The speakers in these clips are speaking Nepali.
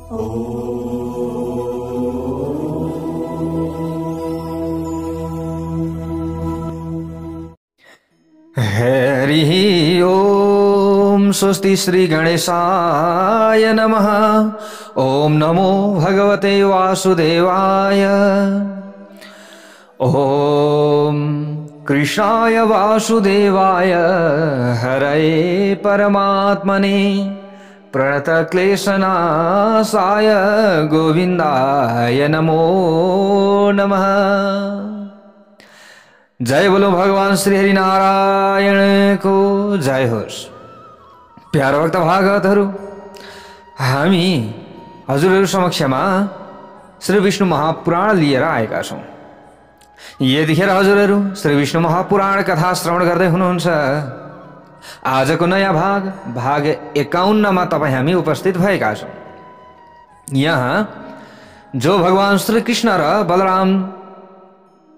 हरि ओम। स्वस्ति श्री गणेशाय नमः। ओम नमो भगवते वासुदेवाय। ओम कृष्णाय वासुदेवाय हरये परमात्मने प्रणतक्लेशनाशाय गोविंदाय नमो नमः। जय बोलो भगवान श्री हरि नारायण को जय होस्। प्यारो भक्त भागवतहरु, हामी हजुरहरु समक्षमा श्री विष्णु महापुराण लिएर आएका छौं। यतिखेर हजुरहरु श्री विष्णु महापुराण कथा श्रवण गर्दै हुनुहुन्छ। आजको नयाँ भाग 51 मा तपाई हामी उपस्थित भएका छौं। यहाँ जो भगवान श्री कृष्ण र बलराम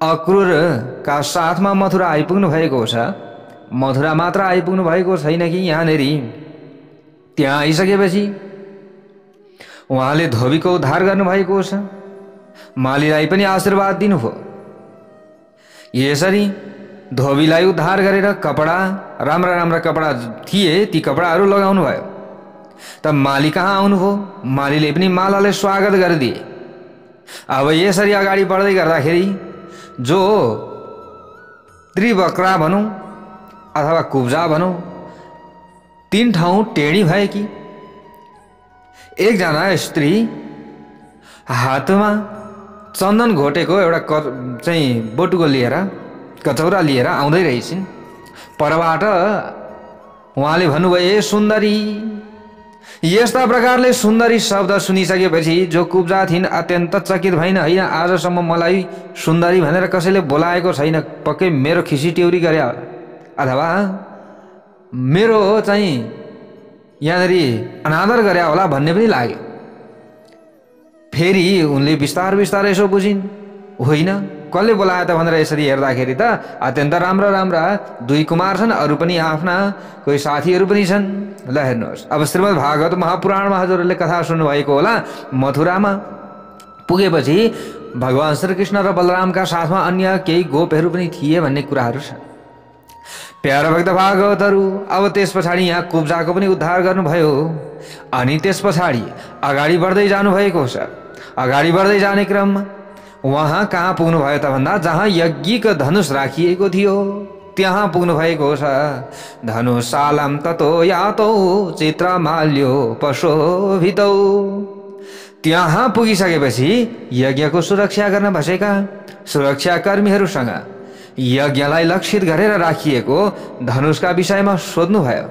अक्रूर का साथमा मथुरा आइपुग्नु भएको छ, मथुरा मात्र आइपुग्नु भएको छैन कि यहाँनेरि त्यहाँ आइसकेपछि उहाँले धोबीको उद्धार गर्नु भएको छ, मालीलाई पनि आशीर्वाद दिनुभयो। यसरी धोबीलाई उद्धार गरेर कपडा, राम्रा राम्रा कपडा थिए, ती कपडाहरू लगाउनु भयो। त माली कहाँ आउनुभयो? मालीले पनि मालाले स्वागत गरिदिए। अब यसरी अगाडि बढ्दै गर्दाखेरि जो त्रिवक्रा भनौं अथवा कुब्जा भनौं, तीन ठाउँ टेढी भएकी एकजना स्त्री हातमा चन्दन घोटेको एउटा चाहिँ बोटुको लिएर, कचौरा लिएर आउँदै रहेछिन्। परबाट उहाँले भन्नुभयो, ए सुन्दरी। यस्ता प्रकारले सुन्दरी शब्द सुनिसकेपछि जो कुब्जा थिइन् अत्यन्त चकित भइन। हैन, आजसम्म मलाई सुन्दरी भनेर कसैले बोलाएको छैन, पक्कै मेरो खिसी टेउरी गरे अथवा मेरो चाहिँ यहाँनेरि अनादर गरे होला भन्ने पनि लाग्यो। फेरि उनले बिस्तार बिस्तार यसो बुझिन्, होइन कसले बोलायो त भनेर यसरी हेर्दाखेरि त अत्यन्त राम्रा राम्रा दुई कुमार छन्, अरू पनि आफ्ना कोही साथीहरू पनि छन्। ल हेर्नुहोस्, अब श्रीमद् भागवत महापुराणमा हजुरहरूले कथा सुन्नुभएको होला। मथुरामा पुगेपछि भगवान श्रीकृष्ण र बलरामका साथमा अन्य केही गोपहरू पनि थिए भन्ने कुराहरू छ। प्यारा भक्त भागवतहरू, अब त्यस पछाडि यहाँ कुब्जाको पनि उद्धार गर्नुभयो। अनि त्यस पछाडि अगाडि बढ्दै जानुभएको छ। अगाडि बढ्दै जाने क्रममा वहाँ कहाँ पुग्नु भयो त भन्दा जहाँ यज्ञको धनुष राखिएको थियो त्यहाँ पुग्नु भएको छ। धनुषालम ततो यातो चित्रमाल्यो पशोभितौ। त्यहाँ पुगिसकेपछि यज्ञको सुरक्षा गर्न बसेका सुरक्षाकर्मीहरूसँग यज्ञलाई लक्षित गरेर राखिएको धनुषका विषयमा सोध्नुभयो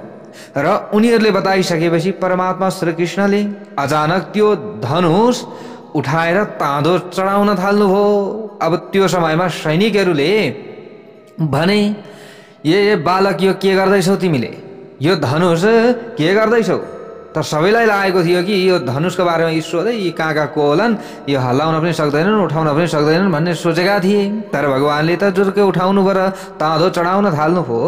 र उनीहरूले बताइसकेपछि परमात्मा श्रीकृष्णले अचानक त्यो धनुष उठाएर ताँदो चढाउन थाल्नुभयो। अब त्यो समयमा सैनिकहरूले भने, ए बालक यो के गर्दैछौ तिमीले? यो धनुष के गर्दैछौ? त सबैलाई लागेको थियो कि यो धनुषको बारेमा यी सोधे, यी कहाँ को होलान्, यो हल्लाउन पनि सक्दैनन्, उठाउन पनि सक्दैनन् भन्ने सोचेका थिए। तर भगवानले त जुर्कै उठाउनु भयो र ताँदो चढाउन थाल्नुभयो।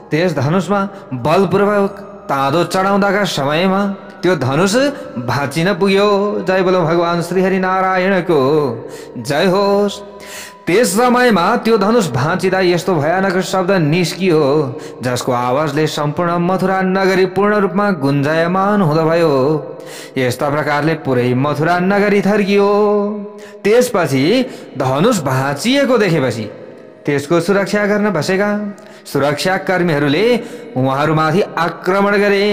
त्यस धनुषमा बलपूर्वक ताँदो चढाउँदाका समयमा त्यो धनुष भाँचिन पुग्यो। जय बोलो भगवान श्री हरि नारायणको जय होस्। त्यस समयमा त्यो धनुष भाँचिँदा यस्तो भयानक शब्द निस्कियो जसको आवाजले सम्पूर्ण मथुरा नगरी पूर्ण रूपमा गुन्जायमान हुँदा भयो। यस्ता प्रकारले पुरै मथुरा नगरी थर्कियो। त्यसपछि धनुष भाँचिएको देखेपछि त्यसको सुरक्षा गर्न बसेका सुरक्षाकर्मीहरूले उहाँहरूमाथि आक्रमण गरे।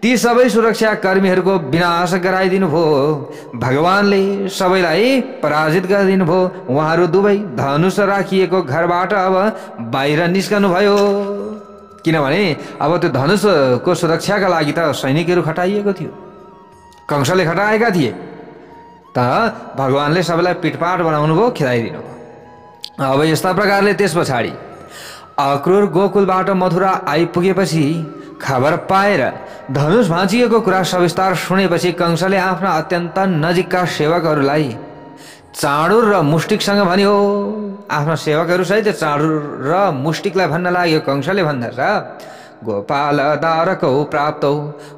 ती सबै सुरक्षाकर्मीहरूको विनाश गराइदिनु भयो। भगवानले सबैलाई पराजित गरिदिनु भयो। उहाँहरू दुवै धनुष राखिएको घरबाट अब बाहिर निस्कनु भयो। किनभने अब त्यो धनुषको सुरक्षाका लागि त सैनिकहरू खटाइएको थियो, कंसले खटाएका थिए। त भगवानले सबैलाई पिटपाट बनाउनु भयो, खेदाइदिनु भयो। अब यस्ता प्रकारले त्यस पछाडि अक्रूर गोकुलबाट मथुरा आइपुगेपछि खबर पाएर धनुष भाँचिएको कुरा सविस्तार सुनेपछि कंसले आफ्ना अत्यन्त नजिकका सेवकहरूलाई चाँडुर र मुष्टिकसँग भन्यो। आफ्ना सेवकहरू सहित चाँडुर र मुष्टिकलाई भन्न लाग्यो। कंसले भन्दछ, गोपाल दारकौ प्राप्तौ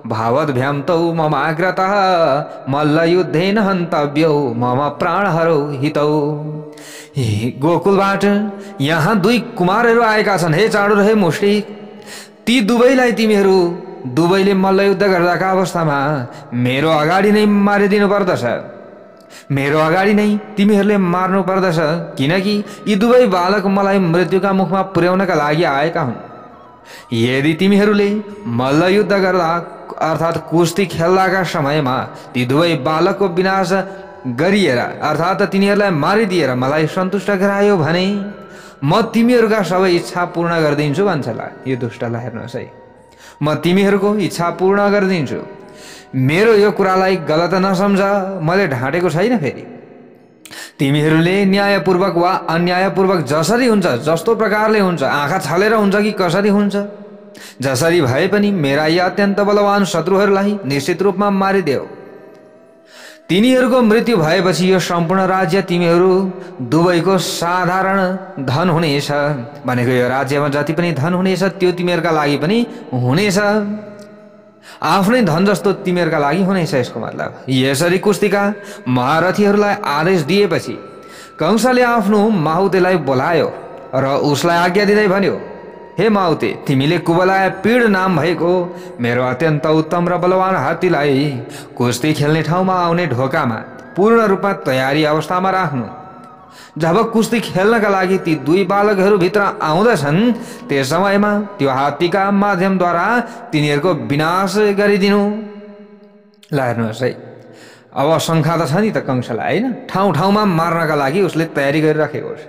भावद्भ्याम्तौ ममाग्रतः मल्लयुद्धेन हन्तव्यौ मम प्राणहरौ हितौ। गोकुलबाट यहाँ दुई कुमारहरू आएका छन्। हे चाँडो हे मुष्टिक, ती दुवैलाई तिमीहरू दुवैले मल्लयुद्ध गर्दाका अवस्थामा मेरो अगाडि नै मारिदिनु पर्दछ। मेरो अगाडि नै तिमीहरूले मार्नु पर्दछ, किनकि यी दुवै बालक मलाई मृत्युका मुखमा पुर्याउनका लागि आएका हुन्। यदि तिमीहरूले मल्लयुद्ध गर्दा अर्थात् कुस्ती खेल्दाका समयमा ती दुवै बालकको विनाश गरिएर अर्थात् तिनीहरूलाई मारिदिएर मलाई सन्तुष्ट गरायो भने म तिमीहरूका सबै इच्छा पूर्ण गरिदिन्छु भन्छ। यो दुष्टलाई हेर्नुहोस् है, म तिमीहरूको इच्छा पूर्ण गरिदिन्छु। मेरो यो कुरालाई गलत नसम्झ, मैले ढाँटेको छैन। फेरि तिमीहरूले न्यायपूर्वक वा अन्यायपूर्वक जसरी हुन्छ, जस्तो प्रकारले हुन्छ, आँखा छलेर हुन्छ कि कसरी हुन्छ, जसरी भए पनि मेरा यी अत्यन्त बलवान शत्रुहरूलाई निश्चित रूपमा मारिदेऊ। तिनीहरूको मृत्यु भएपछि यो सम्पूर्ण राज्य तिमीहरू दुवैको साधारण धन हुनेछ। भनेको यो राज्यमा जति पनि धन हुनेछ त्यो तिमीहरूका लागि पनि हुनेछ, आफ्नै धन जस्तो तिमीहरूका लागि हुनेछ। यसको मतलब यसरी कुस्तीका महारथीहरूलाई आदेश दिएपछि कंसले आफ्नो माहुतेलाई बोलायो र उसलाई आज्ञा दिँदै भन्यो, हे माउते, तिमीले कुबलाय पीड नाम भएको मेरो अत्यन्त उत्तम र बलवान हात्तीलाई कुस्ती खेल्ने ठाउँमा आउने ढोकामा पूर्ण रूपमा तयारी अवस्थामा राख्नु। जब कुस्ती खेल्नका लागि ती दुई बालकहरू भित्र आउँदछन् त्यस समयमा त्यो हात्तीका माध्यमद्वारा तिनीहरूको विनाश गरिदिनु। ल हेर्नुहोस् है, अब शङ्का त छ नि त कंसलाई, होइन? ठाउँ ठाउँमा मार्नका लागि उसले तयारी गरिराखेको छ।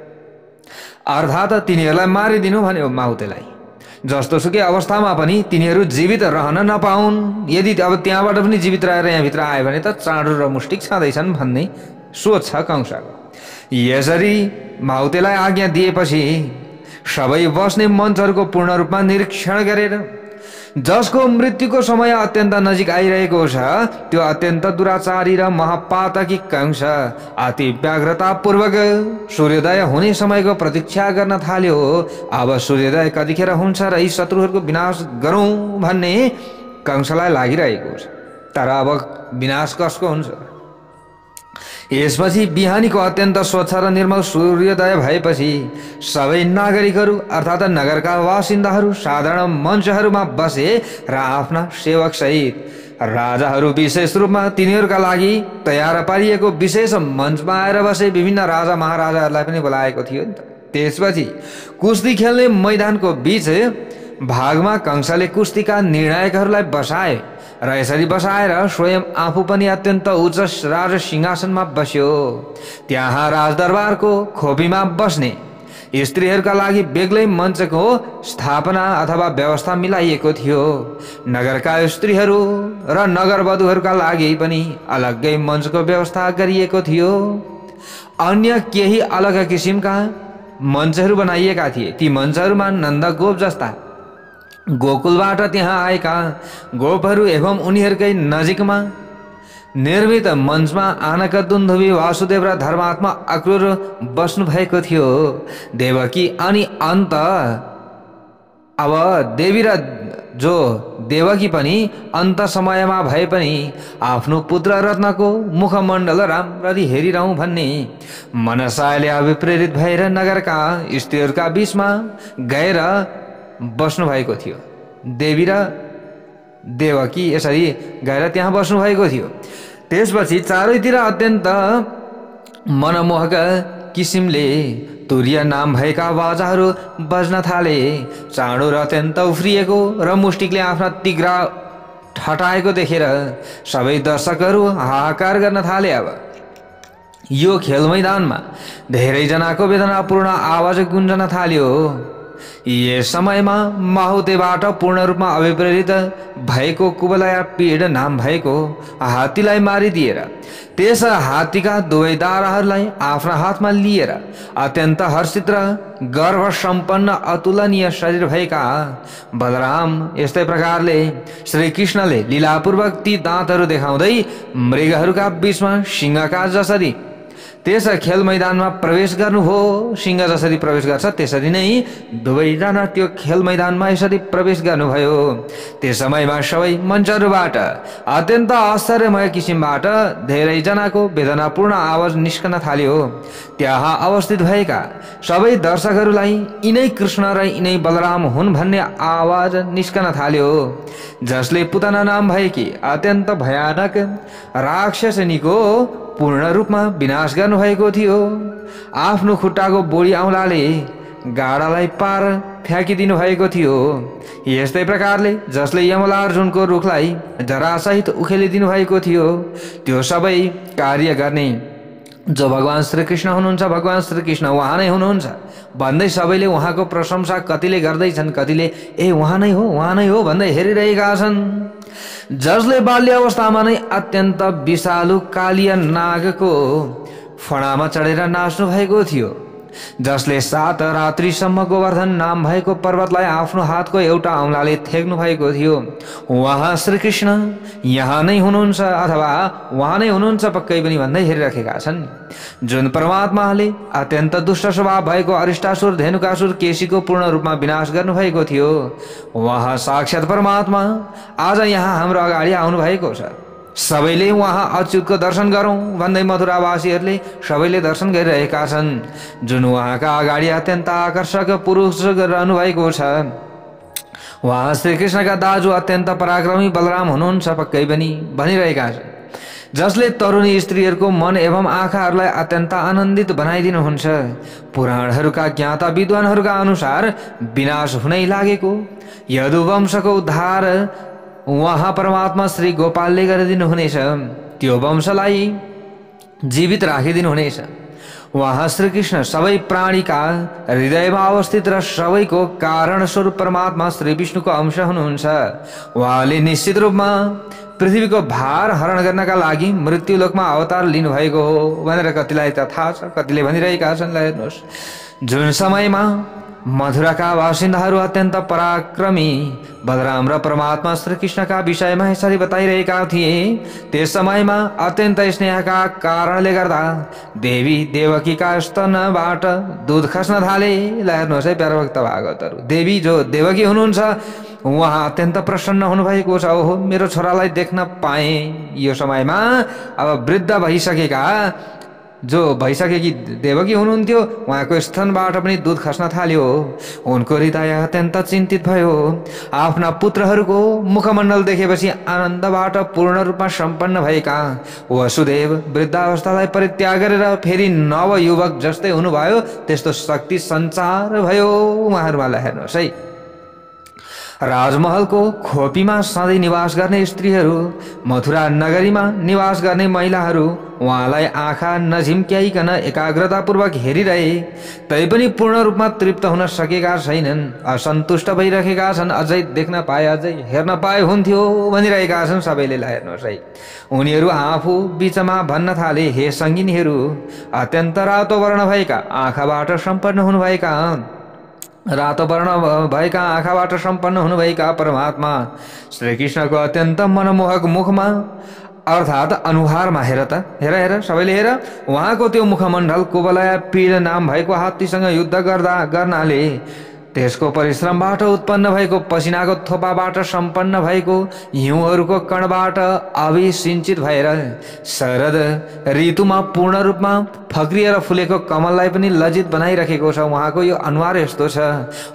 अर्थात् तिनीहरूलाई मारिदिनु भन्यो माहुतेलाई। जस्तो सुकै अवस्थामा पनि तिनीहरू जीवित रहन नपाउन्। यदि अब त्यहाँबाट पनि जीवित रहेर यहाँभित्र आयो भने त चाँडो र मुष्टिक छँदैछन् भन्ने सोच छ कंसको। यसरी माहुतेलाई आज्ञा दिएपछि सबै बस्ने मञ्चहरूको पूर्ण रूपमा निरीक्षण गरेर जसको मृत्युको समय अत्यन्त नजिक आइरहेको छ त्यो अत्यन्त दुराचारी र महापातकी कंस अति व्याग्रतापूर्वक सूर्योदय हुने समयको प्रतीक्षा गर्न थाल्यो। अब सूर्योदय कतिखेर हुन्छ र यी शत्रुहरूको विनाश गरौँ भन्ने कंसलाई लागिरहेको छ। तर अब विनाश कसको हुन्छ? यसपछि बिहानीको अत्यन्त स्वच्छ र निर्मल सूर्योदय भएपछि सबै नागरिकहरू अर्थात् नगरका बासिन्दाहरू साधारण मञ्चहरूमा बसे र आफ्ना सेवक सहित राजाहरू विशेष रूपमा तिनीहरूका लागि तयार पारिएको विशेष मञ्चमा आएर बसे। विभिन्न राजा महाराजाहरूलाई पनि बोलाएको थियो नि त। त्यसपछि कुस्ती खेल्ने मैदानको बीच भागमा कंसले कुस्तीका निर्णायकहरूलाई बसाए र यसरी बसाएर स्वयं आफू पनि अत्यन्त उच्च राज सिंहासनमा बस्यो। त्यहाँ राजदरबारको खोपीमा बस्ने स्त्रीहरूका लागि बेग्लै मञ्चको स्थापना अथवा व्यवस्था मिलाइएको थियो। नगरका स्त्रीहरू र नगरवधुहरूका लागि पनि अलग्गै मञ्चको व्यवस्था गरिएको थियो। अन्य केही अलग किसिमका मञ्चहरू बनाइएका थिए। ती मञ्चहरूमा नन्दगोप जस्ता गोकुलबाट त्यहाँ आएका गोपहरू एवं उनीहरूकै नजिकमा निर्मित मञ्चमा आनक दुन्दुभी वासुदेव र धर्मात्मा अक्रूर बस्नु भएको थियो। देवकी अनि अन्त अब देवी र जो देवकी पनि अन्त समयमा भए पनि आफ्नो पुत्र रत्नको मुखमण्डल राम्ररी हेरिरहँ भन्ने मनसायले अभिप्रेरित भएर नगरका स्त्रीहरूका बीचमा गएर बस्नु भएको थियो। देवी र देवकी यसरी गएर त्यहाँ बस्नु भएको थियो। त्यसपछि चारैतिर अत्यन्त मनमोहक किसिमले तुर्य नाम भएका बाजाहरू बज्न थाले। चाँडो र अत्यन्त उफ्रिएको र मुष्टिकले आफ्ना तिग्रा ठटाएको देखेर सबै दर्शकहरू हाहाकार गर्न थाले। अब यो खेल मैदानमा धेरैजनाको वेदनापूर्ण आवाज गुन्जन थाल्यो। यस समयमा माहुतेबाट पूर्ण रूपमा अभिप्रेरित भएको कुबलया पीड नाम भएको हात्तीलाई मारिदिएर त्यस हात्तीका दुवै दाराहरूलाई आफ्ना हातमा लिएर अत्यन्त हर्षित र गर्व सम्पन्न अतुलनीय शरीर भएका बलराम यस्तै प्रकारले श्री कृष्णले लीलापूर्वक ती दाँतहरू देखाउँदै मृगहरूका बीचमा सिंहका जसरी त्यस खेल मैदानमा प्रवेश गर्नुभयो। सिंह जसरी प्रवेश गर्छ त्यसरी नै दुवैजना त्यो खेल मैदानमा यसरी प्रवेश गर्नुभयो। त्यस समयमा सबै मञ्चहरूबाट अत्यन्त आश्चर्यमय किसिमबाट धेरैजनाको वेदनापूर्ण आवाज निस्कन थाल्यो। त्यहाँ अवस्थित भएका सबै दर्शकहरूलाई यिनै कृष्ण र यिनै बलराम हुन् भन्ने आवाज निस्कन थाल्यो, जसले पुतना नाम भएकी अत्यन्त भयानक राक्षसनीको पूर्ण रूपमा विनाश गर्नुभएको थियो। आफ्नो खुट्टाको बोडी औँलाले गाडालाई पार फ्याँकिदिनु भएको थियो। यस्तै प्रकारले जसले यमलार्जुनको रुखलाई जरासहित उखेलिदिनु भएको थियो, त्यो सबै कार्य गर्ने जो भगवान श्रीकृष्ण हुनुहुन्छ, भगवान श्रीकृष्ण उहाँ नै हुनुहुन्छ भन्दै सबैले उहाँको प्रशंसा कतिले गर्दैछन्, कतिले ए उहाँ नै हो भन्दै हेरिरहेका छन्। जसले बाल्य अवस्थामा नै अत्यन्त विषालु कालिया नागको फणामा चढेर नाच्नु भएको थियो, जसले 7 रात्रिसम्म गोवर्धन नाम भएको पर्वतलाई आफ्नो हातको एउटा औँलाले थेक्नु भएको थियो, उहाँ श्रीकृष्ण यहाँ नै हुनुहुन्छ अथवा उहाँ नै हुनुहुन्छ पक्कै पनि भन्दै हेरिराखेका छन्। जुन परमात्माले अत्यन्त दुष्ट स्वभाव भएको अरिष्टासुर धेनुकासुर केसीको पूर्ण रूपमा विनाश गर्नुभएको थियो, उहाँ साक्षात् परमात्मा आज यहाँ हाम्रो अगाडि आउनु भएको छ। सबैले उहाँ अच्युतको दर्शन गरौँ भन्दै मथुरावासीहरूले सबैले दर्शन गरिरहेका छन्। जुन उहाँका अगाडि अत्यन्त आकर्षक पुरुष रहनु भएको छ, उहाँ श्रीकृष्णका दाजु अत्यन्त पराक्रमी बलराम हुनुहुन्छ पक्कै पनि भनिरहेका छन्, जसले तरुणी स्त्रीहरूको मन एवं आँखाहरूलाई अत्यन्त आनन्दित बनाइदिनुहुन्छ। पुराणहरूका ज्ञाता विद्वानहरूका अनुसार विनाश हुनै लागेको यदुवंशको उद्धार उहाँ परमात्मा श्री गोपालले गरिदिनु हुनेछ, त्यो वंशलाई जीवित राखिदिनु हुनेछ। उहाँ श्रीकृष्ण सबै प्राणीका हृदयमा अवस्थित र सबैको कारण स्वरूप परमात्मा श्री विष्णुको अंश हुनुहुन्छ। उहाँले निश्चित रूपमा पृथ्वीको भार हरण गर्नका लागि मृत्युलोकमा अवतार लिनुभएको हो भनेर कतिलाई त थाहा छ, कतिले भनिरहेका छन्। हेर्नुहोस्, जुन समयमा मथुराका बासिन्दाहरू अत्यन्त पराक्रमी बलराम र परमात्मा श्रीकृष्णका विषयमा यसरी बताइरहेका थिए, त्यस समयमा अत्यन्त स्नेहका कारणले गर्दा देवी देवकीका स्तनबाट दूध खस्न थाले। हेर्नुहोस् है प्यारो भक्त भागवतहरू, देवी जो देवकी हुनुहुन्छ उहाँ अत्यन्त प्रसन्न हुनुभएको छ। ओहो, मेरो छोरालाई देख्न पाएँ। यो समयमा अब वृद्ध भइसकेका जो भइसकेकी देवकी हुनुहुन्थ्यो, उहाँको स्तनबाट पनि दूध खस्न थाल्यो। उनको हृदय अत्यन्त चिन्तित भयो। आफ्ना पुत्रहरूको मुखमण्डल देखेपछि आनन्दबाट पूर्ण रूपमा सम्पन्न भएका वसुदेव वृद्धावस्थालाई परित्याग गरेर फेरि नव युवक जस्तै हुनुभयो। त्यस्तो शक्ति सञ्चार भयो उहाँहरूमा। हेर्नुहोस् है, राजमहलको खोपीमा सधैँ निवास गर्ने स्त्रीहरू, मथुरा नगरीमा निवास गर्ने महिलाहरू उहाँलाई आँखा नझिम्क्याइकन एकाग्रतापूर्वक हेरिरहे, तैपनि पूर्ण रूपमा तृप्त हुन सकेका छैनन्, असन्तुष्ट भइरहेका छन्। अझै देख्न पाए, अझै हेर्न पाए हुन्थ्यो भनिरहेका छन् सबैले। हेर्नुहोस् है, उनीहरू आफू बिचमा भन्न थाले, हे सङ्गिनीहरू, अत्यन्त रातो वर्ण भएका आँखाबाट सम्पन्न हुनुभएका, रातो वर्ण भएका आँखाबाट सम्पन्न हुनुभएका परमात्मा श्रीकृष्णको अत्यन्त मनमोहक मुखमा अर्थात् अनुहारमा हेर त, हेर सबैले हेर, उहाँको त्यो मुखमण्डल कुवलय पीड नाम भएको हात्तीसँग युद्ध गर्नाले त्यसको परिश्रमबाट उत्पन्न भएको पसिनाको थोपाबाट सम्पन्न भएको हिउँहरूको कणबाट अभिसिञ्चित भएर शरद ऋतुमा पूर्ण रूपमा फक्रिएर फुलेको कमललाई पनि लज्जित बनाइरहेको छ। उहाँको यो अनुहार यस्तो छ।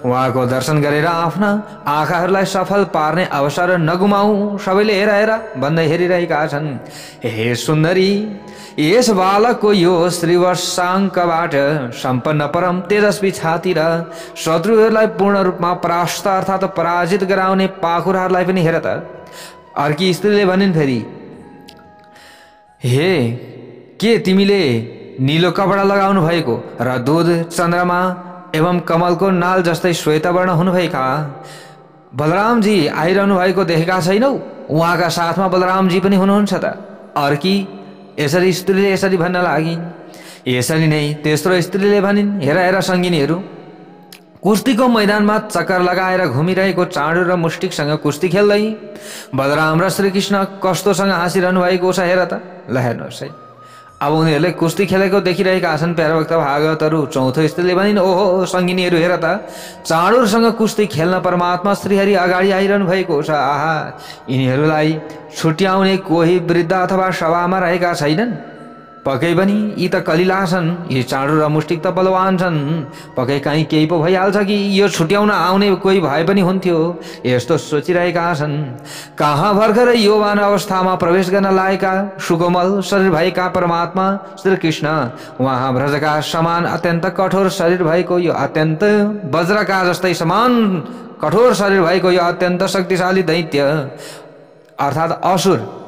उहाँको दर्शन गरेर आफ्ना आँखाहरूलाई सफल पार्ने अवसर नगुमाऊ। सबैले हेर भन्दै हेरिरहेका छन्। हे सुन्दरी, यस बालकको यो श्रीवत्साङ्कबाट सम्पन्न परम तेजस्वी छाती र शत्रुहरूलाई पूर्ण रूपमा परास्त अर्थात् पराजित गराउने पाखुराहरूलाई पनि हेर त। अर्की स्त्रीले भनिन् फेरि, हे के तिमीले नीलो कपडा लगाउनु भएको र दूध चन्द्रमा एवं कमलको नाल जस्तै श्वेतवर्ण हुनुभएका बलरामजी आइरहनु भएको देखेका छैनौ? उहाँका साथमा बलरामजी पनि हुनुहुन्छ त। अर्की यसरी स्त्रीले यसरी भन्न लागिन्। यसरी नै तेस्रो स्त्रीले भनिन्, हेर सङ्गिनीहरू, कुस्तीको मैदानमा चक्कर लगाएर घुमिरहेको चाँडो र मुष्टिकसँग कुस्ती खेल्दै बलराम र श्रीकृष्ण कस्तोसँग हाँसिरहनु भएको छ हेर त। ल हेर्नुहोस् है, अब उनीहरूले कुस्ती खेलेको देखिरहेका छन्। प्यारा भक्त भागवतहरू चौथो स्त्रीले भनिन्, ओहो सङ्गिनीहरू हेर त, चाँडुरसँग कुस्ती खेल्न परमात्मा श्रीहरि अगाडि आइरहनु भएको छ। आहा, यिनीहरूलाई छुट्याउने कोही वृद्ध अथवा सभामा रहेका छैनन्। पक्कै पनि यी त कलिला छन्, यी चाँडु र मुष्टिक त बलवान छन्। पक्कै काहीँ केही पो भइहाल्छ कि यो छुट्याउन आउने कोही भए पनि हुन्थ्यो, यस्तो सोचिरहेका छन्। कहाँ भर्खरै यौवन अवस्थामा प्रवेश गर्न लागेका सुकोमल शरीर भएका परमात्मा श्रीकृष्ण, उहाँ ब्रजका समान अत्यन्त कठोर शरीर भएको यो अत्यन्त वज्रका जस्तै समान कठोर शरीर भएको यो अत्यन्त शक्तिशाली दैत्य अर्थात् असुर,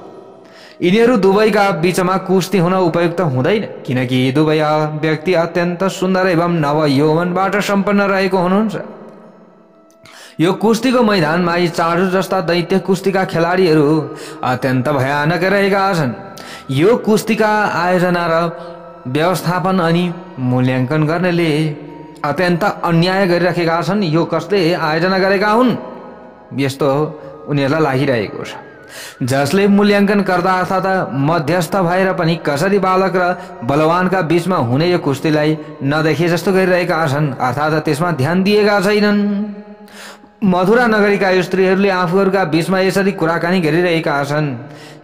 यिनीहरू दुवैका बीचमा कुस्ती हुन उपयुक्त हुँदैन, किनकि यी दुवै व्यक्ति अत्यन्त सुन्दर एवं नव यौवनबाट सम्पन्न रहेको हुनुहुन्छ। यो कुस्तीको मैदानमा यी चाँडु जस्ता दैत्य कुस्तीका खेलाडीहरू अत्यन्त भयानक रहेका छन्। यो कुस्तीका आयोजना र व्यवस्थापन अनि मूल्याङ्कन गर्नेले अत्यन्त अन्याय गरिराखेका छन्। यो कसले आयोजना गरेका हुन्, यस्तो उनीहरूलाई लागिरहेको छ। जसले मूल्याङ्कन गर्दा अर्थात् मध्यस्थ भएर पनि कसरी बालक र बलवानका बीचमा हुने यो कुस्तीलाई नदेखे जस्तो गरिरहेका छन्, अर्थात् त्यसमा ध्यान दिएका छैनन्। मथुरा नगरीका स्त्रीहरूले आफूहरूका बीचमा यसरी कुराकानी गरिरहेका छन्।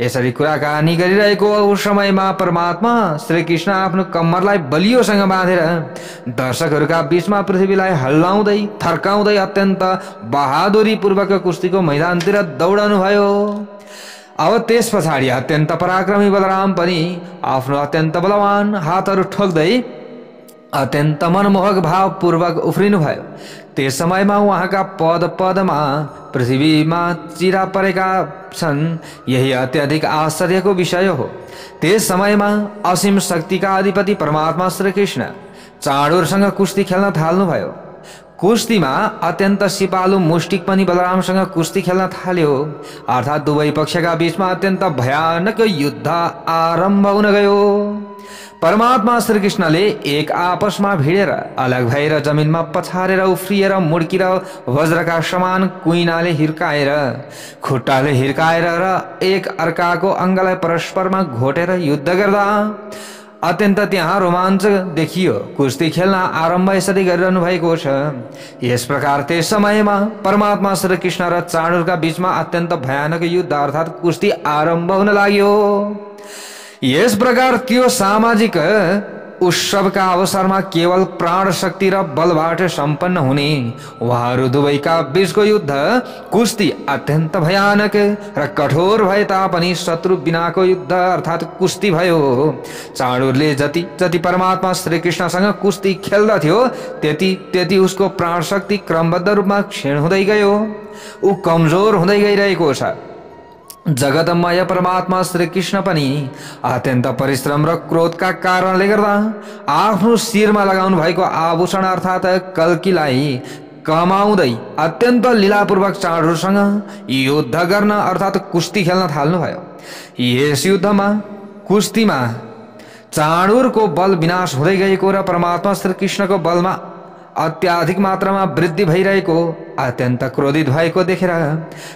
यसरी कुराकानी गरिरहेको उस समयमा परमात्मा श्रीकृष्ण आफ्नो कम्मरलाई बलियोसँग बाँधेर दर्शकहरूका बीचमा पृथ्वीलाई हल्लाउँदै थर्काउँदै अत्यन्त बहादुरीपूर्वक कुस्तीको मैदानतिर दौडनु भयो। अब त्यस पछाडि अत्यन्त पराक्रमी बलराम पनि आफ्नो अत्यन्त बलवान हातहरू ठोक्दै अत्यन्त मनमोहक भावपूर्वक उफ्रिनु भयो। त्यस समयमा उहाँका पदमा पृथ्वीमा चिरा परेका छन्। यही अत्यधिक आश्चर्यको विषय हो। त्यस समयमा असीम शक्तिका अधिपति परमात्मा श्रीकृष्ण चाँडुरसँग कुस्ती खेल्न थाल्नुभयो। कुस्तीमा अत्यन्त सिपालु मुष्टिक पनि बलरामसँग कुस्ती खेल्न थाल्यो, अर्थात् दुवै पक्षका बीचमा अत्यन्त भयानक युद्ध आरम्भ हुन गयो। परमात्मा श्रीकृष्णले एक आपसमा भिडेर अलग भएर जमिनमा पछारेर उफ्रिएर मुड्किएर वज्रका समान कुइनाले हिर्काएर खुट्टाले हिर्काएर र एक अर्काको अङ्गलाई परस्परमा घोटेर युद्ध गर्दा अत्यन्त त्यहाँ रोमाञ्च देखियो। कुस्ती खेल्न आरम्भ यसरी गरिरहनु भएको छ। यस प्रकार त्यस समयमा परमात्मा श्रीकृष्ण र चाँडुरका बीचमा अत्यन्त भयानक युद्ध अर्थात् कुस्ती आरम्भ हुन लाग्यो। यस प्रकार त्यो सामाजिक उत्सवका अवसरमा केवल प्राण शक्ति र बलबाट सम्पन्न हुने उहाँहरू दुवैका बीचको युद्ध कुस्ती अत्यन्त भयानक र कठोर भए तापनि शत्रु बिनाको युद्ध अर्थात् कुस्ती भयो। चाँडुरले जति जति परमात्मा श्रीकृष्णसँग कुस्ती खेल्दथ्यो त्यति उसको प्राण शक्ति क्रमबद्ध रूपमा क्षीण हुँदै गयो, ऊ कमजोर हुँदै गइरहेको छ। जगतमय परमात्मा श्रीकृष्ण पनि अत्यन्त परिश्रम र क्रोधका कारणले गर्दा आफ्नो शिरमा लगाउनु भएको आभूषण अर्थात् कल्कीलाई कमाउँदै अत्यन्त लीलापूर्वक चाँडुरसँग युद्ध गर्न अर्थात् कुस्ती खेल्न थाल्नुभयो। यस युद्धमा कुस्तीमा चाँडुरको बल विनाश हुँदै गएको र परमात्मा श्रीकृष्णको बलमा अत्याधिक मात्रामा वृद्धि भइरहेको अत्यन्त क्रोधित भएको देखेर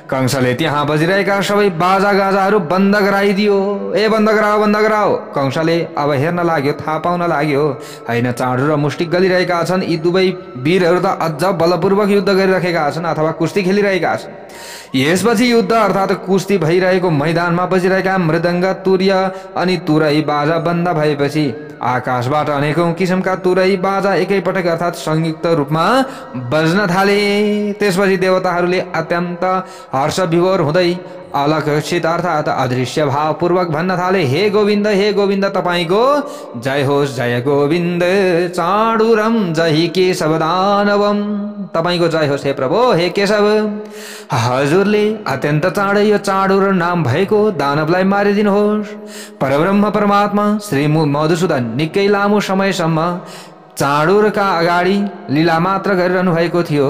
कंसले त्यहाँ बजिरहेका सबै बाजा गाजाहरू बन्द गराइदियो। ए बन्द गराओ। कंसले अब हेर्न लाग्यो, थाहा पाउन लाग्यो, होइन चाँडु र मुष्टिक गलिरहेका छन्, यी दुवै वीरहरू त अझ बलपूर्वक युद्ध गरिरहेका छन् अथवा कुस्ती खेलिरहेका छन्। यसपछि युद्ध अर्थात् कुस्ती भइरहेको मैदानमा बजिरहेका मृदङ्ग, तुर्य अनि तुरै बाजा बन्द भएपछि आकाशबाट अनेकौं किसिमका तुरै बाजा एकैपटक अर्थात् संयुक्त रूपमा बज्न थाले। त्यसपछि देवताहरूले अत्यन्त हर्ष विभोर हुँदै अलक्षित अर्थात् अदृश्य भावपूर्वक भन्न थाले, हे गोविन्द तपाईको जय होस्, जय गोविन्द चाँडुरम जय केशव दानवम, तपाईको जय होस् हे प्रभु, हे केशव। हजुरले अत्यन्त चाँडै यो चाँडुर नाम भएको दानवलाई मारिदिनुहोस्। परब्रह्म परमात्मा श्री मधुसूदन निकै लामो समयसम्म चाँडुरका अगाडि लीला मात्र गरिरहनु भएको थियो।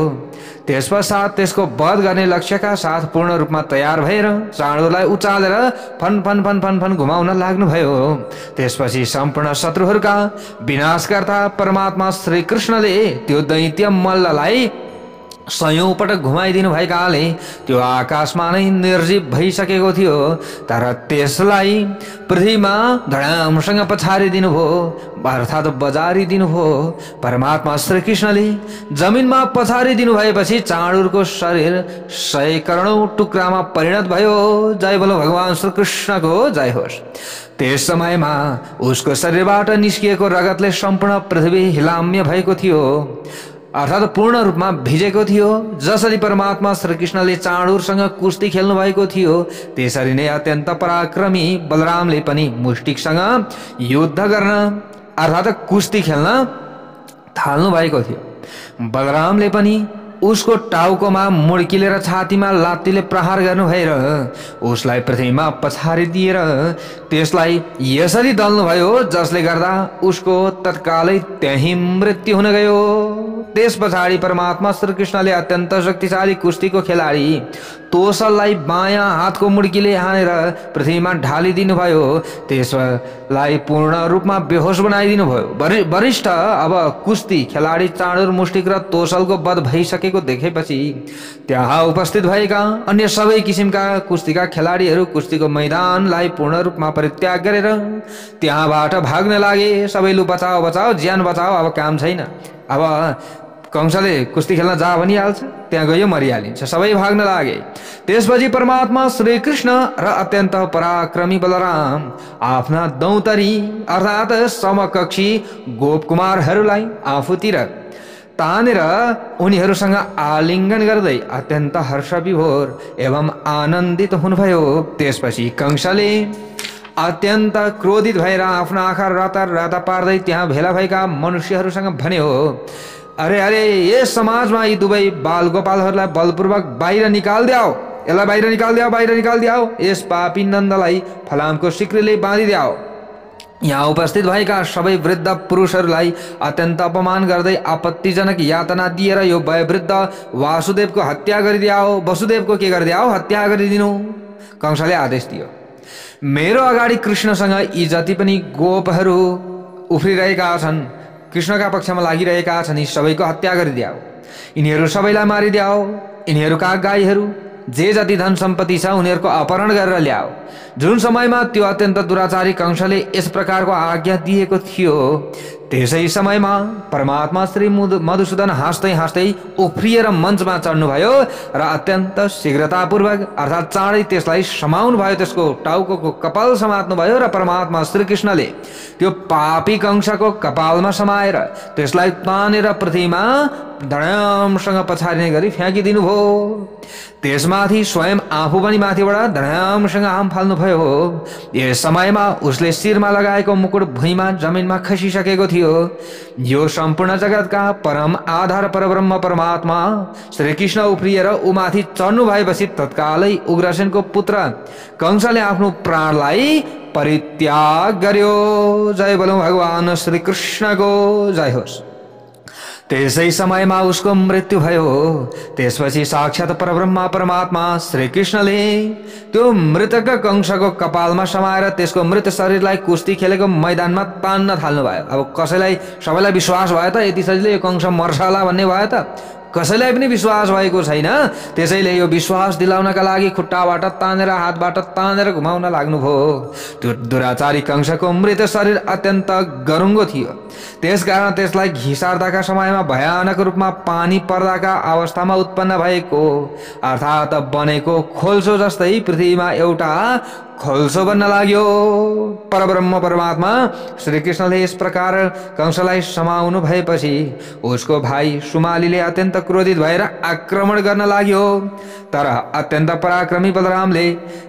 त्यसपश्चात त्यसको वध गर्ने लक्ष्यका साथ पूर्ण रूपमा तयार भएर चाँडुरलाई उचालेर फन फन फन फन फन घुमाउन लाग्नुभयो। त्यसपछि सम्पूर्ण शत्रुहरूका विनाशकर्ता परमात्मा श्री कृष्णले त्यो दैत्य मल्ललाई सयौं पटक घुमाइदिनु भएकाले त्यो आकाशमा नै निर्जीव भइसकेको थियो। तर त्यसलाई पृथ्वीमा धडामसँग पछारिदिनु भयो, अर्थात् बजारिदिनु भयो। परमात्मा श्रीकृष्णले जमिनमा पछारिदिनु भएपछि चाँडुरको शरीर 100 करोडौं टुक्रामा परिणत भयो। जय बोलो भगवान श्रीकृष्णको जय होस्। त्यस समयमा उसको शरीरबाट निस्किएको रगतले सम्पूर्ण पृथ्वी हिलाम्य भएको थियो, अर्थात् पूर्ण रूपमा भिजेको थियो। जसरी परमात्मा श्रीकृष्णले चाँडुरसँग कुस्ती खेल्नु भएको थियो, त्यसरी नै अत्यन्त पराक्रमी बलरामले पनि मुष्टिकसँग युद्ध गर्न अर्थात् कुस्ती खेल्न थाल्नु भएको थियो। बलरामले पनि उसको टाउकोमा मुड्किलेर छातीमा लात्तीले प्रहार गर्नु भएर उसलाई पृथ्वीमा पछारिदिएर त्यसलाई यसरी दल्नुभयो, जसले गर्दा उसको तत्कालै त्यही मृत्यु हुन गयो। त्यस पछाडि परमात्मा श्रीकृष्णले अत्यन्त शक्तिशाली कुस्तीको खेलाडी तोसललाई बायाँ हातको मुड्कीले हानेर पृथ्वीमा ढालिदिनु भयो। त्यसलाई पूर्ण रूपमा बेहोस बनाइदिनु भयो। वरिष्ठ अब कुस्ती खेलाडी चाँडुर, मुष्टिक र तोसलको वध भइसकेको देखेपछि त्यहाँ उपस्थित भएका अन्य सबै किसिमका कुस्तीका खेलाडीहरू कुस्तीको मैदानलाई पूर्ण रूपमा परित्याग गरेर त्यहाँबाट भाग्न लागे। सबै लु बचाओ बचाओ, ज्यान बचाओ, अब काम छैन। अब कंसले कुस्ती खेल्न जा भनिहाल्छ, त्यहाँ गयो मरिहालिन्छ। सबै भाग्न लागे। त्यसपछि परमात्मा श्रीकृष्ण र अत्यन्त पराक्रमी बलराम आफ्ना दौतरी अर्थात् समकक्षी गोपकुमारहरूलाई आफूतिर तानेर उनीहरूसँग आलिङ्गन गर्दै अत्यन्त हर्षविभोर एवं आनन्दित हुनुभयो। त्यसपछि कंसले अत्यन्त क्रोधित भएर आफ्ना आँखा राता राता पार्दै त्यहाँ भेला भएका मनुष्यहरूसँग भन्यो, अरे अरे, यस समाजमा यी दुवै बाल गोपालहरूलाई बलपूर्वक बाहिर निकाल्द्याओ, यसलाई बाहिर निकाल्द्याओ, बाहिर निकाल्द्याओ। यस पापी नन्दलाई फलामको सिक्रीले बाँधिद्याओ। यहाँ उपस्थित भएका सबै वृद्ध पुरुषहरूलाई अत्यन्त अपमान गर्दै आपत्तिजनक यातना दिएर यो वयोवृद्ध वासुदेवको हत्या गरिदियाओ। वसुदेवको के गरिदियाओ? हत्या गरिदिनु। कंसले आदेश दियो। मेरो अगाडि कृष्णसँग यी जति पनि गोपहरू उफ्रिरहेका छन्, कृष्णका पक्षमा लागिरहेका छन्, यी सबैको हत्या गरिदियाओ। यिनीहरू सबैलाई मारिदियाओ। यिनीहरूका गाईहरू जे जति धन सम्पत्ति छ उनीहरूको अपहरण गरेर ल्याओ। जुन समयमा त्यो अत्यन्त दुराचारी कंसले यस प्रकारको आज्ञा दिएको थियो, त्यसै समयमा परमात्मा श्री मधुसूदन हाँस्दै हाँस्दै उफ्रिएर मञ्चमा चढ्नुभयो र अत्यन्त शीघ्रतापूर्वक अर्थात् चाँडै त्यसलाई समाउनु भयो। त्यसको टाउको कपाल समात्नु भयो र परमात्मा श्रीकृष्णले त्यो पापी कंसको कपालमा समाएर त्यसलाई तानेर पृथ्वीमा धडामसँग पछारिने गरी फ्याँकिदिनु भयो। त्यसमाथि स्वयं आफू पनि माथिबाट धडामसँग हाम फाल्नुभयो। यस समयमा उसले शिरमा लगाएको मुकुट भुइँमा जमिनमा खसिसकेको थियो। यो सम्पूर्ण जगतका परम आधार परब्रह्म परमात्मा श्रीकृष्ण उफ्रिएर उमाथि चढ्नु भएपछि तत्कालै उग्रसेनको पुत्र कंसले आफ्नो प्राणलाई परित्याग गर्यो। जय बोलो भगवान श्रीकृष्णको जय होस्। त्यसै समयमा उसको मृत्यु भयो। त्यसपछि साक्षात् परब्रह्मा परमात्मा श्रीकृष्णले त्यो मृतक कंसको कपालमा समाएर त्यसको मृत शरीरलाई कुस्ती खेलेको मैदानमा तान्न थाल्नुभयो। अब कसैलाई सबैलाई विश्वास भयो त यति सजिलै यो कंस मर्छ होला भन्ने भयो त? कसैलाई पनि विश्वास भएको छैन। त्यसैले यो विश्वास दिलाउनका लागि खुट्टाबाट तानेर हातबाट तानेर घुमाउन लाग्नुभयो। त्यो दुराचारी कंसको मृत शरीर अत्यन्त गरुङ्गो थियो। त्यसकारण त्यसलाई घिसार्दाका समयमा भयानक रूपमा पानी पर्दाका अवस्थामा उत्पन्न भएको अर्थात् बनेको खोल्सो जस्तै पृथ्वीमा एउटा खोल्सो बन्न लाग्यो। परब्रह्म परमात्मा श्रीकृष्णले यस प्रकार कंसलाई समाउनु भएपछि उसको भाइ सुमालीले अत्यन्त क्रोधित भएर आक्रमण गर्न लाग्यो। तर अत्यन्त पराक्रमी बलरामले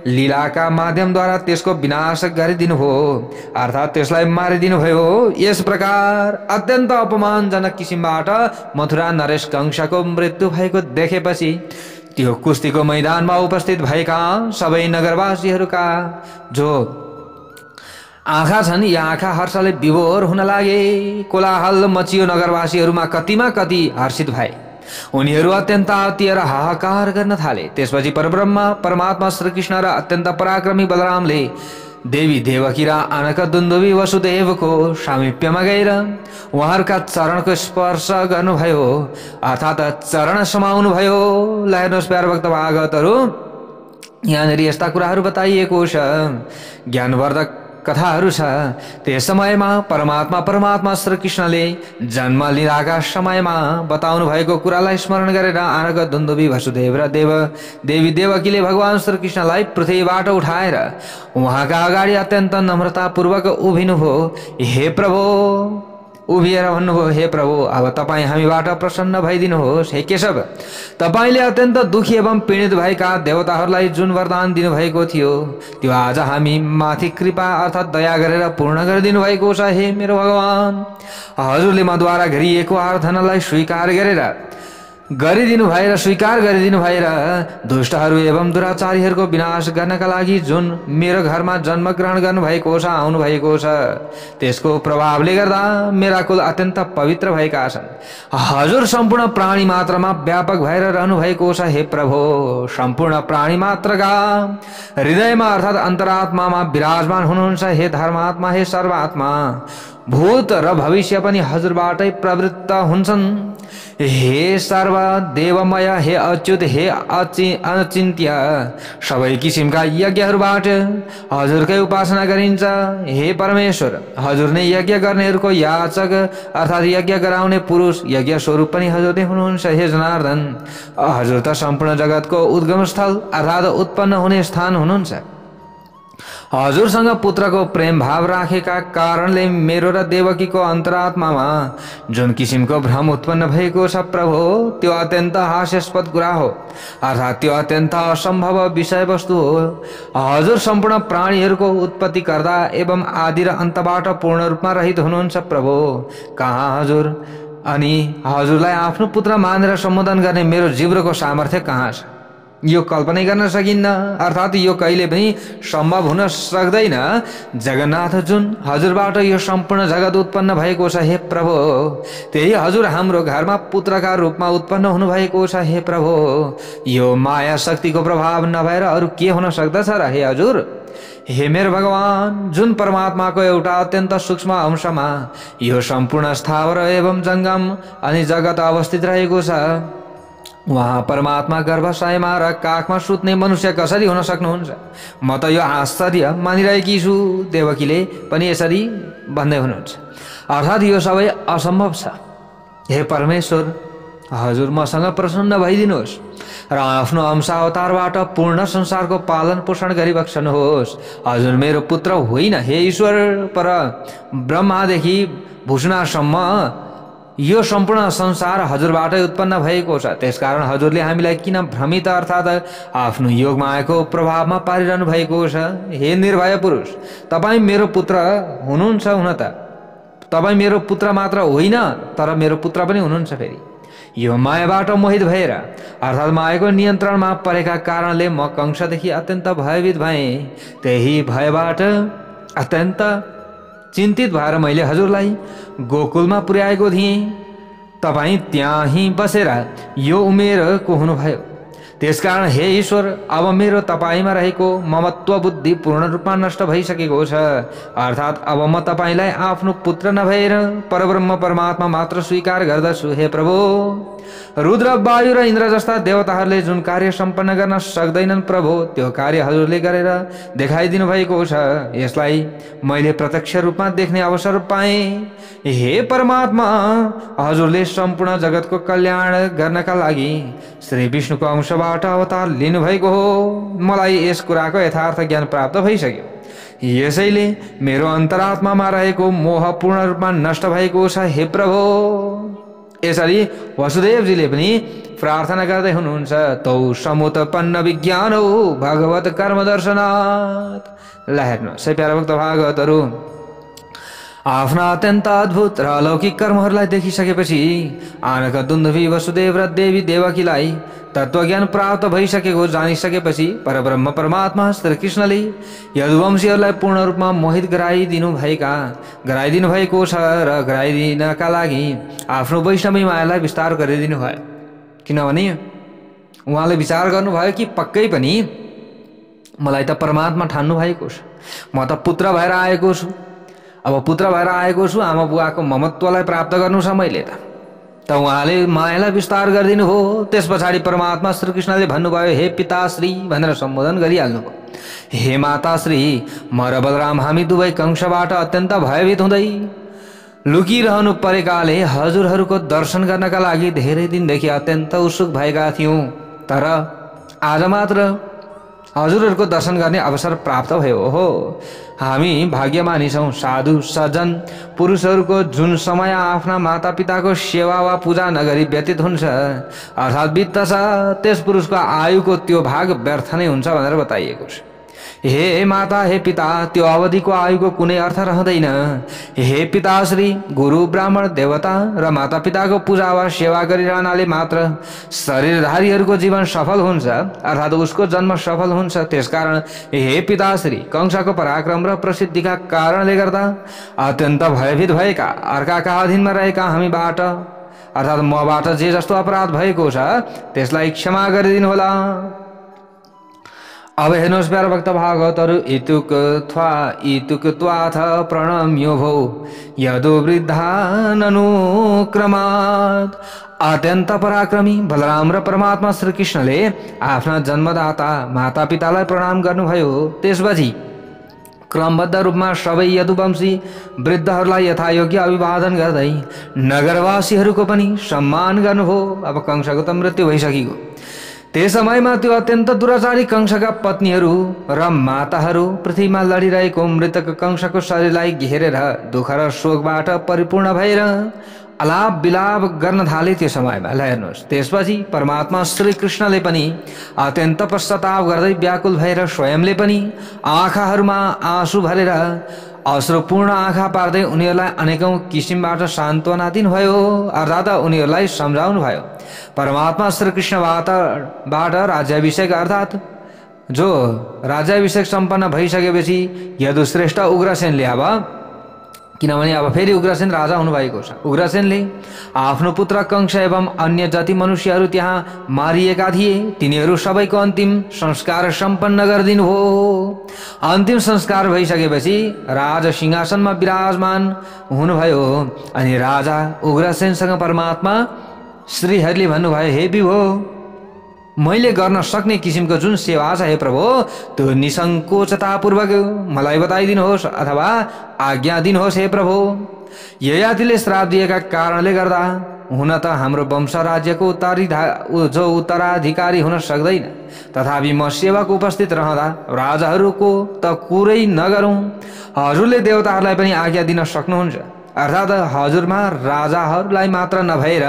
लीलाका माध्यमद्वारा त्यसको विनाश गरिदिनु भयो, अर्थात् त्यसलाई मारिदिनु भयो। यस प्रकार अत्यन्त अपमानजनक किसिमबाट मथुरा नरेश कंसको मृत्यु भएको देखेपछि त्यो कुस्तीको मैदानमा उपस्थित भएका सबै नगरवासीहरूका जो आँखा छन्, यी आँखा हर्षले विभोर हुन लागे। कोलाहल मचियो। नगरवासीहरूमा कतिमा कति हर्षित भए। उनीहरू अत्यन्त आत्तिएर हाहाकार गर्न थाले। त्यसपछि परब्रह्मा परमात्मा श्रीकृष्ण र अत्यन्त पराक्रमी बलरामले देवी देवकी र आनकदुन्दुभी वसुदेवको सामिप्यमा गएर उहाँहरूका चरणको स्पर्श गर्नुभयो अर्थात् चरण समाउनु भयो। ल हेर्नुहोस् प्यारा भक्त भागवतहरू, यहाँनिर यस्ता कुराहरू बताइएको छ, ज्ञानवर्धक कथाहरू छ। त्यस समयमा परमात्मा श्री कृष्णले जन्म लिँदाका समयमा बताउनु भएको कुरालाई स्मरण गरेर आनकदुन्दुभी वसुदेव र देवी देवकीले भगवान श्री कृष्णलाई पृथ्वीबाट उठाएर उहाँका अगाडि अत्यन्त नम्रतापूर्वक उभिनुभयो। हे प्रभु, उभिएर भन्नुभयो, हे प्रभु, अब तपाईँ हामीबाट प्रसन्न भइदिनुहोस्। हे केशव, तपाईँले अत्यन्त दुखी एवं पीडित भएका देवताहरूलाई जुन वरदान दिनुभएको थियो त्यो आज हामी माथि कृपा अर्थात् दया गरेर पूर्ण गरिदिनु भएको छ। हे मेरो भगवान, हजुरले मद्वारा गरिएको आराधनालाई स्वीकार गरिदिनु भएर दुष्टहरू एवं दुराचारीहरूको विनाश गर्नका लागि जुन मेरो घरमा जन्म ग्रहण गर्नुभएको छ, आउनु भएको छ, त्यसको प्रभावले गर्दा मेरा कुल अत्यन्त पवित्र भएका छन्। हजुर सम्पूर्ण प्राणी मात्रमा व्यापक भएर रहनु भएको छ। हे प्रभु, सम्पूर्ण प्राणी मात्रका हृदयमा अर्थात् अन्तरात्मामा विराजमान हुनुहुन्छ। हे धर्मात्मा, हे सर्वात्मा, भूत र भविष्य पनि हजुरबाटै प्रवृत्त हुन्छन्। हे सर्व देवमय, हे अच्युत, हे अचिन्त्य, सबै किसिमका यज्ञहरूबाट हजुरकै उपासना गरिन्छ। हे परमेश्वर, हजुर नै यज्ञ गर्नेहरूको याचक अर्थात् यज्ञ गराउने पुरुष, यज्ञ स्वरूप पनि हजुर नै हुनुहुन्छ। हे जनार्दन, हजुर त सम्पूर्ण जगतको उद्गम स्थल अर्थात् उत्पन्न हुने स्थान हुनुहुन्छ। हजुरसँग पुत्रको प्रेम भाव राखेका कारणले मेरो र देवकीको अन्तरात्मामा जुन किसिमको भ्रम उत्पन्न भएको छ प्रभु, त्यो अत्यन्त हास्यास्पद कुरा हो अर्थात् त्यो अत्यन्त असम्भव विषयवस्तु हो। हजुर सम्पूर्ण प्राणीहरूको उत्पत्ति गर्दा एवं आदि र अन्तबाट पूर्ण रूपमा रहित हुनुहुन्छ प्रभु। कहाँ हजुर? अनि हजुरलाई आफ्नो पुत्र मानेर सम्बोधन गर्ने मेरो जिब्रोको सामर्थ्य कहाँ छ? यो कल्पना गर्न सकिन्न अर्थात् यो कहिले पनि सम्भव हुन सक्दैन। जगन्नाथ, जुन हजुरबाट यो सम्पूर्ण जगत उत्पन्न भएको छ, हे प्रभु, त्यही हजुर हाम्रो घरमा पुत्रका रूपमा उत्पन्न हुनु भएको छ। हे प्रभु, यो माया शक्तिको प्रभाव नभएर अरू के हुन सक्दछ र? हे हजुर, हे मेरो भगवान, जुन परमात्माको एउटा अत्यन्त सूक्ष्म अंशमा यो सम्पूर्ण स्थावर एवं जङ्गम अनि जगत अवस्थित रहेको छ, वहाँ परमात्मा गर्भाशयमा र काखमा सुत्ने मनुष्य कसरी हुन सक्नुहुन्छ? म त यो आश्चर्य मानिरहेकी छु। देवकीले पनि यसरी भन्दै हुनुहुन्छ, अर्थात् यो सबै असम्भव छ। हे परमेश्वर, हजुर मसँग प्रसन्न भइदिनुहोस् र आफ्नो अंश अवतारबाट पूर्ण संसारको पालन पोषण गरिबक्सनुहोस्। हजुर मेरो पुत्र होइन। हे ईश्वर, पर ब्रह्मादेखि भूषणासम्म यो सम्पूर्ण संसार हजुरबाटै उत्पन्न भएको छ। त्यसकारण हजुरले हामीलाई किन भ्रमित अर्थात् आफ्नो योग मायाको प्रभावमा पारिरहनु भएको छ? हे निर्भय पुरुष, तपाईँ मेरो पुत्र हुनुहुन्छ। हुन त तपाईँ मेरो पुत्र मात्र होइन, तर मेरो पुत्र पनि हुनुहुन्छ। फेरि यो मायाबाट मोहित भएर अर्थात् मायाको नियन्त्रणमा परेका कारणले म कंसदेखि अत्यन्त भयभीत भएँ। त्यही भयबाट अत्यन्त चिन्तित भएर मैले हजुरलाई गोकुलमा पुर्याएको थिएँ। तपाईँ त्यहीँ बसेर यो उमेरको हुनुभयो। त्यसकारण हे ईश्वर, अब मेरो तपाईँमा रहेको ममत्व बुद्धि पूर्ण रूपमा नष्ट भइसकेको छ। अर्थात् अब म तपाईँलाई आफ्नो पुत्र नभएर परब्रह्म परमात्मा मात्र स्वीकार गर्दछु। हे प्रभु, रुद्र, वायु र इन्द्र जस्ता देवताहरूले जुन कार्य सम्पन्न गर्न सक्दैनन् प्रभु, त्यो कार्य हजुरले गरेर देखाइदिनु भएको छ। यसलाई मैले प्रत्यक्ष रूपमा देख्ने अवसर पाएँ। हे परमात्मा, हजुरले सम्पूर्ण जगतको कल्याण गर्नका लागि श्री विष्णुको अंशबाट अवतार लिनुभएको हो। मलाई यस कुराको यथार्थ ज्ञान प्राप्त भइसक्यो। यसैले मेरो अन्तरात्मामा रहेको मोह पूर्ण रूपमा नष्ट भएको छ। हे प्रभु, यसरी वसुदेवजीले पनि प्रार्थना गर्दै हुनुहुन्छ। तौ समुत्पन्न विज्ञानौ भगवत कर्म दर्शनात्। ल हेर्नुहोस् है प्यारा भक्त भागवतहरू, आफ्ना अत्यन्त अद्भुत र अलौकिक कर्महरूलाई देखिसकेपछि आनकदुन्दुभी वसुदेव र देवी देवकीलाई तत्त्वज्ञान प्राप्त भइसकेको जानिसकेपछि परब्रह्म परमात्मा श्री कृष्णले यदुवंशीहरूलाई पूर्ण रूपमा मोहित गराइदिनु भएको छ र गराइदिनका लागि आफ्नो वैष्णवी मायालाई विस्तार गरिदिनु भयो। किनभने उहाँले विचार गर्नुभयो कि पक्कै पनि मलाई त परमात्मा ठान्नु भएको छ, म त पुत्र भएर आएको छु। अब पुत्र भएर आएको छु, आमा बुवाको ममत्वलाई प्राप्त गर्नु छ मैले त उहाँले मायालाई विस्तार गरिदिनु हो। त्यस पछाडि परमात्मा श्रीकृष्णले भन्नुभयो, हे पिताश्री भनेर सम्बोधन गरिहाल्नुभयो। हे माताश्री, म र बलराम हामी दुवै कंशबाट अत्यन्त भयभीत हुँदै लुकिरहनु परेकाले हजुरहरूको दर्शन गर्नका लागि धेरै दिनदेखि अत्यन्त उत्सुक भएका थियौँ। तर आज मात्र हजुरहरूको दर्शन गर्ने अवसर प्राप्त भयो हो। हामी भाग्यमानी छौँ। साधु सज्जन पुरुषहरूको जुन समय आफ्ना मातापिताको सेवा वा पूजा नगरी व्यतीत हुन्छ अर्थात् बित्दछ, त्यस पुरुषको आयुको त्यो भाग व्यर्थ नै हुन्छ भनेर बताइएको छ। हे माता, हे पिता, त्यो अवधिको आयुको कुनै अर्थ रहँदैन। हे पिताश्री, गुरु ब्राह्मण देवता र मातापिताको पूजा वा सेवा गरिरहनाले मात्र शरीरधारीहरूको जीवन सफल हुन्छ अर्थात् उसको जन्म सफल हुन्छ। त्यसकारण हे पिताश्री, कंसको पराक्रम र प्रसिद्धिका कारणले गर्दा अत्यन्त भयभीत भएका अर्काका अधीनमा रहेका हामीबाट अर्थात् मबाट जे जस्तो अपराध भएको छ त्यसलाई क्षमा गरिदिनु होला। अब हेर्नुहोस् प्यारो भक्त भागवतहरू, इतुक्त्वाथ प्रणम्यो भो यदो वृद्धाननुक्रमात्। अत्यन्त पराक्रमी बलराम र परमात्मा श्रीकृष्णले आफ्ना जन्मदाता मातापितालाई प्रणाम गर्नुभयो। त्यसपछि क्रमबद्ध रूपमा सबै यदुवंशी वृद्धहरूलाई यथायोग्य अभिवादन गर्दै नगरवासीहरूको पनि सम्मान गर्नुभयो। अब कंसको त मृत्यु भइसकेको। त्यस समयमा त्यो अत्यन्त दुराचारी कंसका पत्नीहरू र माताहरू पृथ्वीमा लडिरहेको मृतक कंसको शरीरलाई घेरेर दुःख र शोकबाट परिपूर्ण भएर अलाप विलाप गर्न थाले त्यो समयमा। ल हेर्नुहोस्, त्यसपछि परमात्मा श्रीकृष्णले पनि अत्यन्त पश्चाताप गर्दै व्याकुल भएर स्वयंले पनि आँखाहरूमा आँसु भरेर अश्रुपूर्ण आँखा पार्दै उनीहरूलाई अनेकौं किसिमबाट सान्त्वना दिनुभयो अर्थात् उनीहरूलाई सम्झाउनु भयो। परमात्मा श्रीकृष्णबाट राज्याभिषेक अर्थात् जो राज्याभिषेक सम्पन्न भइसकेपछि यदुश्रेष्ठ उग्रसेनले अब किनभने अब फेरि उग्रसेन राजा हुनुभएको छ। उग्रसेनले आफ्नो पुत्र कंस एवं अन्य जति मनुष्यहरू त्यहाँ मारिएका थिए तिनीहरू सबैको अन्तिम संस्कार सम्पन्न गरिदिनु हो। अन्तिम संस्कार भइसकेपछि राज सिंहासनमा विराजमान हुनुभयो। अनि राजा उग्रसेनसँग परमात्मा श्रीहरिले भन्नुभयो, हे विभो, मैले गर्न सक्ने किसिमको जुन सेवा छ हे प्रभु त्यो निसङ्कोचतापूर्वक मलाई बताइदिनुहोस् अथवा आज्ञा दिनुहोस् हे प्रभु। ययातिले श्राप दिएका कारणले गर्दा हुन त हाम्रो वंश राज्यको उत्तराधिकारी हुन सक्दैन, तथापि म सेवाको उपस्थित रहँदा राजाहरूको त कुरै नगरौँ। हजुरले देवताहरूलाई पनि आज्ञा दिन सक्नुहुन्छ अर्थात् हजुरमा राजाहरूलाई मात्र नभएर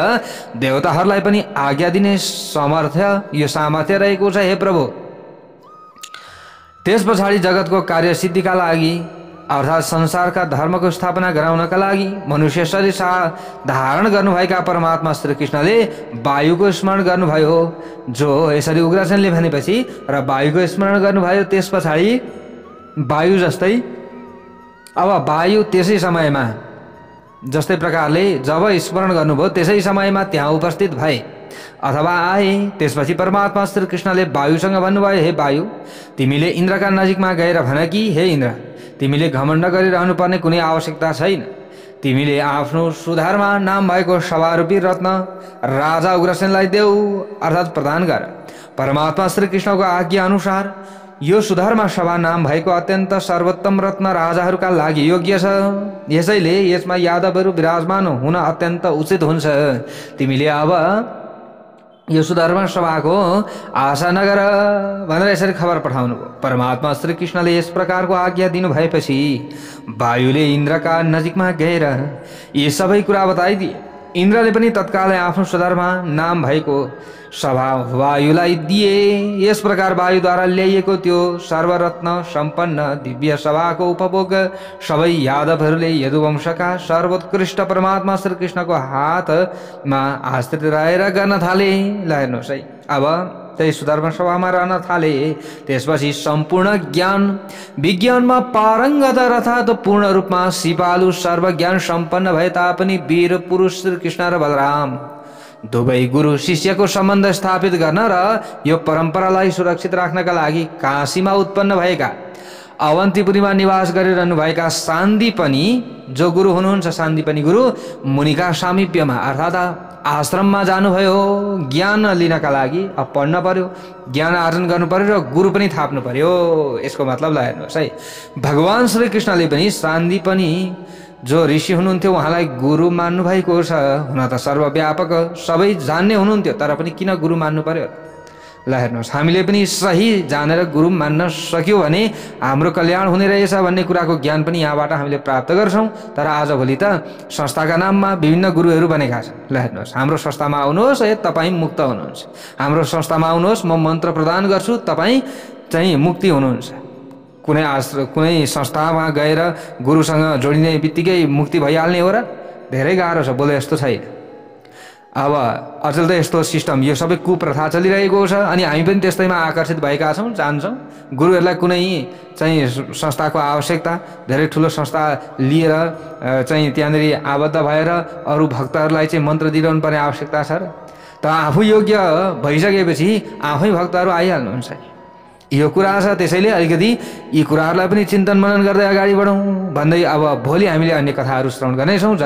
देवताहरूलाई पनि आज्ञा दिने सामर्थ्य रहेको छ हे प्रभु। त्यस पछाडि जगतको कार्य सिद्धिका लागि अर्थात् संसारका धर्मको स्थापना गराउनका लागि मनुष्य शरीर धारण गर्नुभएका परमात्मा श्रीकृष्णले वायुको स्मरण गर्नुभयो। जो यसरी उग्रसेनले भनेपछि र वायुको स्मरण गर्नुभयो। त्यस पछाडि वायु जस्तै अब वायु त्यसै समयमा जस्तै प्रकारले जब स्मरण गर्नुभयो त्यसै समयमा त्यहाँ उपस्थित भए अथवा आए। त्यसपछि परमात्मा श्रीकृष्णले वायुसँग भन्नुभयो, हे वायु, तिमीले इन्द्रका नजिकमा गएर भन कि हे इन्द्र, तिमीले घमण्ड गरिरहनु पर्ने कुनै आवश्यकता छैन। तिमीले आफ्नो सुधर्मा नाम भएको सभारूपी रत्न राजा उग्रसेनलाई देऊ अर्थात् प्रदान गर। परमात्मा श्रीकृष्णको आज्ञा अनुसार यो सुधर्मा सभा नाम भएको अत्यन्त सर्वोत्तम रत्न राजाहरूका लागि योग्य छ। यसैले यसमा यादवहरू विराजमान हुन अत्यन्त उचित हुन्छ। तिमीले अब यो सुधर्मा सभाको आशा नगर भनेर यसरी खबर पठाउनु। परमात्मा श्रीकृष्णले यस प्रकारको आज्ञा दिनु भएपछि वायुले इन्द्रका नजिकमा गएर यी सबै कुरा बताइदिए। इन्द्रले पनि तत्कालै आफ्नो सुधर्मा नाम भएको सभा वायुलाई दिए। यस प्रकार वायुद्वारा ल्याइएको त्यो सर्वरत्न सम्पन्न दिव्य सभाको उपभोग सबै यादवहरूले यदुवंशका सर्वोत्कृष्ट परमात्मा श्रीकृष्णको हातमा आश्रित रहेर गर्न थाले। ल हेर्नुहोस् है, अब त्यही सुधर्मा सभामा रहन थाले। त्यसपछि सम्पूर्ण ज्ञान विज्ञानमा पारङ्गत अर्थात् पूर्ण रूपमा सिपालु सर्वज्ञान सम्पन्न भए तापनि वीर पुरुष श्रीकृष्ण र बलराम दुवै गुरु शिष्यको सम्बन्ध स्थापित गर्न र यो परम्परालाई सुरक्षित राख्नका लागि काशीमा उत्पन्न भएका अवन्तीपुरीमा निवास गरिरहनुभएका सान्दीपनी जो गुरु हुनुहुन्छ, सान्दीपनी गुरु मुनिका सामिप्यमा अर्थात् आश्रममा जानुभयो ज्ञान लिनका लागि। अब पढ्न पर्यो, ज्ञान आर्जन गर्नु पर्यो र गुरु पनि थाप्नु पर्यो। यसको मतलब ल हेर्नुहोस् है, भगवान् श्रीकृष्णले पनि सान्दीपनी जो ऋषि हुनुहुन्थ्यो उहाँलाई गुरु मान्नु भएको छ। हुन त सर्वव्यापक सबै जान्ने हुनुहुन्थ्यो, तर पनि किन गुरु मान्नु पर्यो? ल हेर्नुहोस्, हामीले पनि सही जानेर गुरु मान्न सक्यौँ भने हाम्रो कल्याण हुने रहेछ भन्ने कुराको ज्ञान पनि यहाँबाट हामीले प्राप्त गर्छौँ। तर आजभोलि त संस्थाका नाममा विभिन्न गुरुहरू बनेका छन्। ल हेर्नुहोस्, हाम्रो संस्थामा आउनुहोस् है तपाईँ मुक्त हुनुहुन्छ, हाम्रो संस्थामा आउनुहोस् म मन्त्र प्रदान गर्छु तपाईँ चाहिँ मुक्ति हुनुहुन्छ। कुनै संस्थामा गएर गुरुसँग जोडिने बित्तिकै मुक्ति भइहाल्ने हो र? धेरै गाह्रो छ, बोले यस्तो छैन। अब अचेल त यस्तो सिस्टम, यो सबै कुप्रथा चलिरहेको छ अनि हामी पनि त्यस्तैमा आकर्षित भएका छौँ, जान्छौँ। गुरुहरूलाई कुनै चाहिँ संस्थाको आवश्यकता, धेरै ठुलो संस्था लिएर चाहिँ त्यहाँनिर आबद्ध भएर अरू भक्तहरूलाई चाहिँ मन्त्र दिइरहनु पर्ने आवश्यकता छ र? त आफू योग्य भइसकेपछि आफै भक्तहरू आइहाल्नुहुन्छ। यो कुरा छ। त्यसैले अलिकति यी कुराहरूलाई पनि चिन्तन मनन गर्दै अगाडि बढौँ भन्दै अब भोलि हामीले अन्य कथाहरू श्रवण गर्नेछौँ।